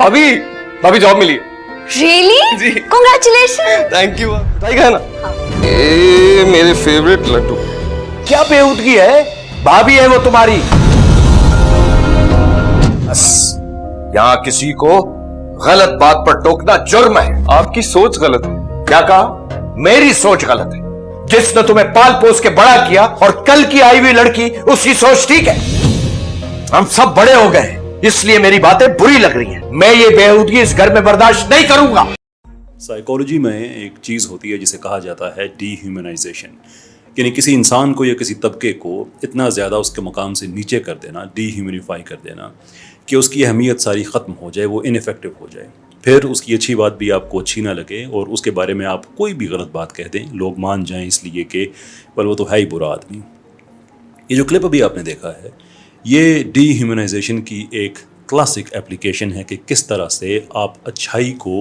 भाभी भाभी जॉब मिली है। Really? जी। Congratulations. Thank you. बताइए का है ना, ये मेरे फेवरेट लड्डू। क्या बेहूदगी है, भाभी है वो तुम्हारी। बस यहाँ किसी को गलत बात पर टोकना जुर्म है। आपकी सोच गलत है। क्या कहा? मेरी सोच गलत है। जिसने तुम्हें पाल पोस के बड़ा किया और कल की आई हुई लड़की उसकी सोच ठीक है। हम सब बड़े हो गए हैं, इसलिए मेरी बातें बुरी लग रही हैं। मैं ये बेहूदगी इस घर में बर्दाश्त नहीं करूंगा। साइकोलॉजी में एक चीज़ होती है जिसे कहा जाता है डीह्यूमनाइजेशन, यानी किसी इंसान को या किसी तबके को इतना ज़्यादा उसके मकाम से नीचे कर देना, डीह्यूमनिफाई कर देना कि उसकी अहमियत सारी ख़त्म हो जाए, वो इनफेक्टिव हो जाए। फिर उसकी अच्छी बात भी आपको अच्छी ना लगे और उसके बारे में आप कोई भी गलत बात कह दें, लोग मान जाएं इसलिए कि पर वो तो है ही बुरा आदमी। ये जो क्लिप अभी आपने देखा है, ये डीह्यूमनाइजेशन की एक क्लासिक एप्लीकेशन है कि किस तरह से आप अच्छाई को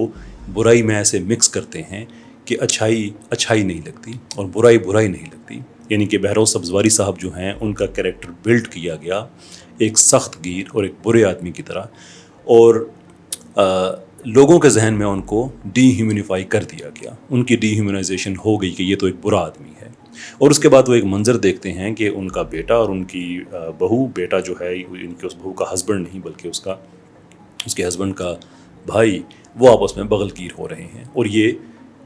बुराई में ऐसे मिक्स करते हैं कि अच्छाई अच्छाई नहीं लगती और बुराई बुराई नहीं लगती। यानी कि बहरोज़ सब्ज़वारी साहब जो हैं, उनका कैरेक्टर बिल्ड किया गया एक सख्त गिर और एक बुरे आदमी की तरह, और लोगों के जहन में उनको डीह्यूमनिफाई कर दिया गया। उनकी डीह्यूमनाइजेशन हो गई कि ये तो एक बुरा आदमी है। और उसके बाद वो एक मंज़र देखते हैं कि उनका बेटा और उनकी बहू, बेटा जो है इनके उस बहू का हस्बैंड नहीं बल्कि उसके हस्बैंड का भाई, वो आपस में बगलगीर हो रहे हैं और ये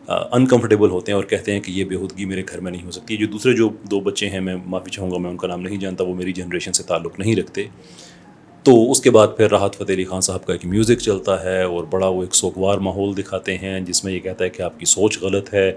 अनकंफर्टेबल होते हैं और कहते हैं कि ये बेहूदगी मेरे घर में नहीं हो सकती। जो दूसरे जो दो बच्चे हैं, मैं माफ़ी चाहूँगा, मैं उनका नाम नहीं जानता, वो मेरी जनरेशन से ताल्लुक़ नहीं रखते। तो उसके बाद फिर राहत फ़तेह अली ख़ान साहब का एक म्यूज़िक चलता है और बड़ा वो एक सोगवार माहौल दिखाते हैं जिसमें ये कहता है कि आपकी सोच गलत है।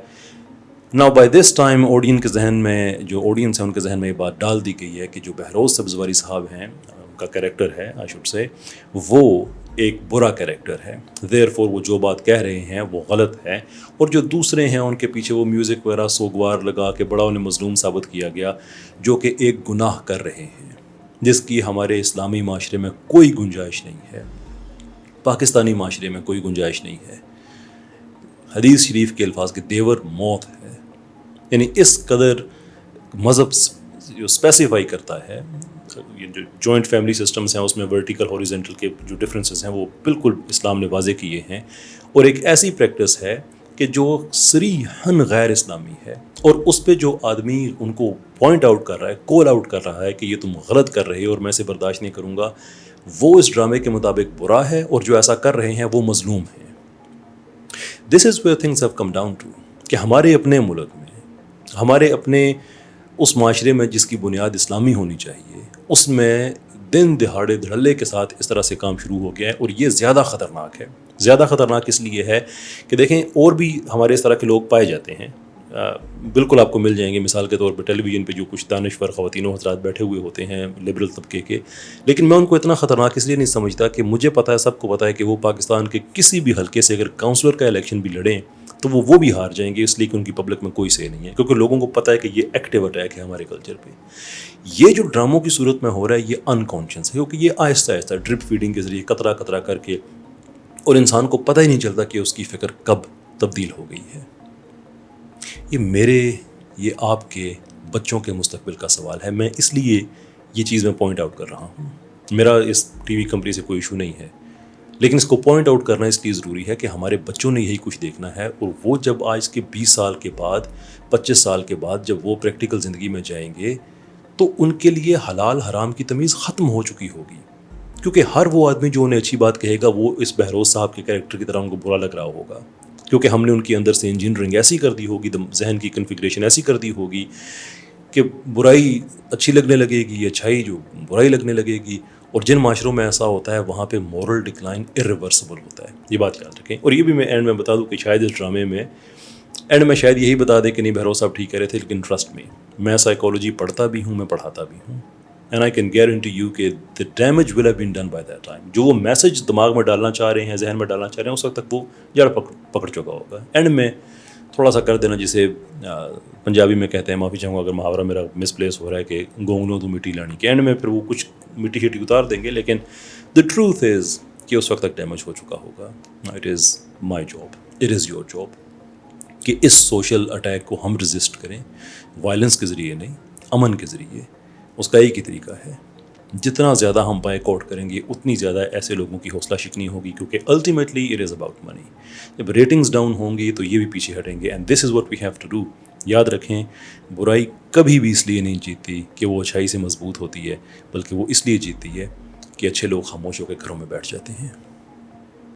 Now by this time audience के जहन में, जो ऑडियंस है उनके जहन में ये बात डाल दी गई है कि जो बहरोज़ सब्ज़वारी साहब हैं, उनका कैरेक्टर है, आई शुड से, वो एक बुरा कैरेक्टर है। देयरफॉर वो जो बात कह रहे हैं वो गलत है, और जो दूसरे हैं उनके पीछे वो म्यूज़िक वगैरह सोगवार लगा के बड़ा उन्हें मज़लूम साबित किया गया, जो कि एक गुनाह कर रहे हैं जिसकी हमारे इस्लामी माशरे में कोई गुंजाइश नहीं है, पाकिस्तानी माशरे में कोई गुंजाइश नहीं है। हदीस शरीफ के अल्फाज के देवर मौत है। यानी इस कदर मज़हब जो स्पेसिफाई करता है, ये जो जॉइंट फैमिली सिस्टम्स हैं उसमें वर्टिकल हॉरिजेंटल के जो डिफरेंसेस हैं वो बिल्कुल इस्लाम ने वाज़े किए हैं, और एक ऐसी प्रैक्टिस है कि जो सरीहन गैर इस्लामी है, और उस पे जो आदमी उनको पॉइंट आउट कर रहा है, कॉल आउट कर रहा है कि ये तुम गलत कर रहे हो और मैं इसे बर्दाश्त नहीं करूँगा, वो इस ड्रामे के मुताबिक बुरा है और जो ऐसा कर रहे हैं वो मज़लूम हैं। This is where things have come down to, कि हमारे अपने मुल्क में, हमारे अपने उस माशरे में जिसकी बुनियाद इस्लामी होनी चाहिए, उसमें दिन दिहाड़े धड़ल्ले के साथ इस तरह से काम शुरू हो गया है, और ये ज़्यादा ख़तरनाक है। ज़्यादा ख़तरनाक इसलिए है कि देखें और भी हमारे इस तरह के लोग पाए जाते हैं, बिल्कुल आपको मिल जाएंगे। मिसाल के तौर पर टेलीविज़न पे जो कुछ दानिश्वर ख़वातीन व हज़रात बैठे हुए होते हैं लिबरल तबके के, लेकिन मैं उनको इतना ख़तरनाक इसलिए नहीं समझता कि मुझे पता है, सबको पता है कि वो पाकिस्तान के किसी भी हल्के से अगर काउंसलर का इलेक्शन भी लड़ें तो वो भी हार जाएंगे, इसलिए कि उनकी पब्लिक में कोई से नहीं है, क्योंकि लोगों को पता है कि ये एक्टिव अटैक है हमारे कल्चर पे। ये जो ड्रामों की सूरत में हो रहा है ये अनकॉन्शियस है, क्योंकि ये आहिस्ता आहिस्ता ड्रिप फीडिंग के ज़रिए कतरा कतरा करके, और इंसान को पता ही नहीं चलता कि उसकी फ़िक्र कब तब्दील हो गई है। ये मेरे, ये आपके बच्चों के मुस्तकबिल का सवाल है। मैं इसलिए ये चीज़ मैं पॉइंट आउट कर रहा हूँ। मेरा इस टीवी कंपनी से कोई इशू नहीं है, लेकिन इसको पॉइंट आउट करना इसलिए ज़रूरी है कि हमारे बच्चों ने यही कुछ देखना है, और वो जब आज के 20 साल के बाद, 25 साल के बाद जब वो प्रैक्टिकल ज़िंदगी में जाएंगे तो उनके लिए हलाल हराम की तमीज़ ख़त्म हो चुकी होगी, क्योंकि हर वो आदमी जो उन्हें अच्छी बात कहेगा वो इस बहरोज़ साहब के कैरेक्टर की तरह उनको बुरा लग रहा होगा, क्योंकि हमने उनके अंदर से इंजीनियरिंग ऐसी कर दी होगी, जहन की कन्फिग्रेशन ऐसी कर दी होगी कि बुराई अच्छी लगने लगेगी, अच्छाई जो बुराई लगने लगेगी। और जिन माशरों में ऐसा होता है वहाँ पे मॉरल डिक्लाइन इरिवर्सिबल होता है, ये बात याद रखें। और ये भी मैं एंड में बता दूँ कि शायद इस ड्रामे में एंड में शायद यही बता दें कि नहीं बहरोज़ साहब ठीक कह रहे थे, लेकिन ट्रस्ट में, मैं साइकोलॉजी पढ़ता भी हूँ, मैं पढ़ाता भी हूँ, and I can guarantee you कि the damage will have been done by that time. जो वो मैसेज दिमाग में डालना चाह रहे हैं, जहन में डालना चाह रहे हैं, उस वक्त तक वो जड़ पकड़ चुका होगा। एंड में थोड़ा सा कर देना, जिसे पंजाबी में कहते हैं, माफ़ी चाहूँगा अगर मुहावरा मेरा मिसप्लेस हो रहा है, कि गोंगलों तो मिट्टी लानी, के एंड में फिर वो कुछ मिट्टी शिट्टी उतार देंगे, लेकिन द ट्रूथ इज़ कि उस वक्त तक डैमेज हो चुका होगा। It is my job, it is your job कि इस सोशल अटैक को हम रजिस्ट करें, वायलेंस के ज़रिए नहीं, अमन के ज़रिए। उसका एक ही तरीका है जितना ज़्यादा हम बाइक आउट करेंगे उतनी ज़्यादा ऐसे लोगों की हौसला शिकनी होगी, क्योंकि ultimately it is about money. जब रेटिंग्स डाउन होंगी तो ये भी पीछे हटेंगे, and this is what we have to do. याद रखें, बुराई कभी भी इसलिए नहीं जीतती कि वो अच्छाई से मजबूत होती है, बल्कि वो इसलिए जीतती है कि अच्छे लोग खामोश होकर घरों में बैठ जाते हैं.